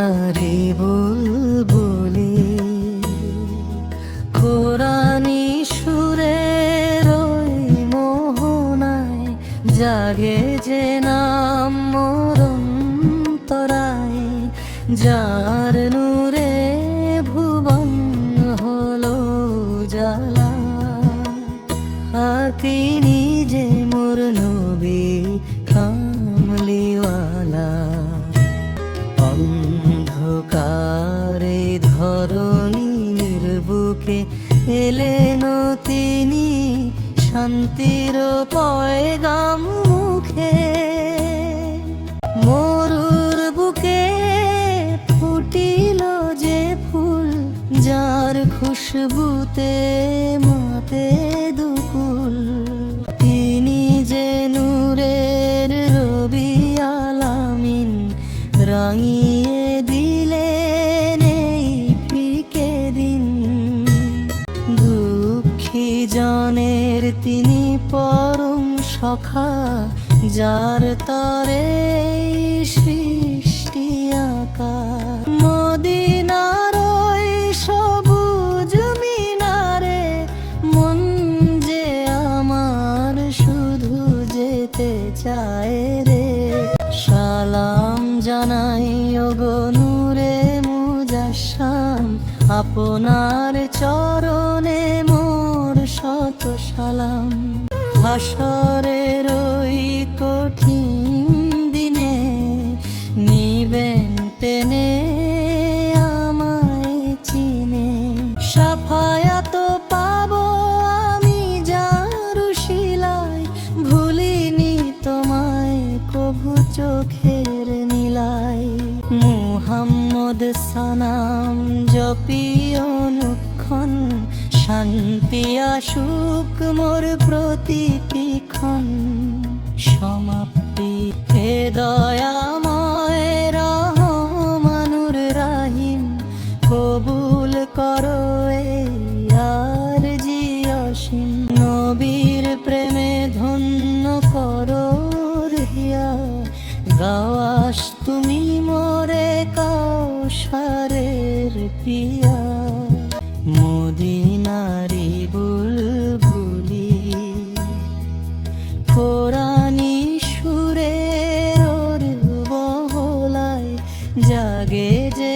মদিনারে বুলবুলি কোরআনি সুরের ওই মোহনায় জাগে যে নাম মোর অন্তরায়, যার নূরে ভুবন হলো জালা। আর তিনি যে মোর নবী কামলিওয়ালা। অন্ধকারে ধরণীর বুকে এলেন তিনি শান্তির পয়গাম মুখে। মরুর বুকে ফুটিল যে ফুল, যার খুশবুতে মাতে দুকুল। তিনি যে নূরের রবি আলামিন, রাঙিয়ে দিলেন এই ফিকে দিন। দুঃখী জনের তিনি পরম সখা, যার তরে সৃষ্টি আঁকা। মদিনার ওই সবুজ মিনারে মন যে আমার শুধু যেতে চায় রে। সালাম জানাই ওগো নূরে মুজাসসাম, আপনার চরণে মোর শত সালাম। হাসরের ওই কঠিন দিনে নিবেন টেনে আমায় চিনে। সাফায়াত পাবো আমি যার শিলায়, ভুলিনি তোমায় কভু চোখের নীলায়। মুহাম্মদ সানাম জপি অনুক্ষণ, শান্তি আসুক মোর প্রতিটি ক্ষণ। সমাপ্তি হে দয়াময় রহমানুর রাহিম, কবুল করো এই আরজি অসীম। নবীর প্রেমে ধন্য করো হিয়া, গাওয়াস তুমি মোরে কাউসারের পিয়া। মদিনারি বুলবুলি কোরআনি সুরের ওর বহলায় জাগে যে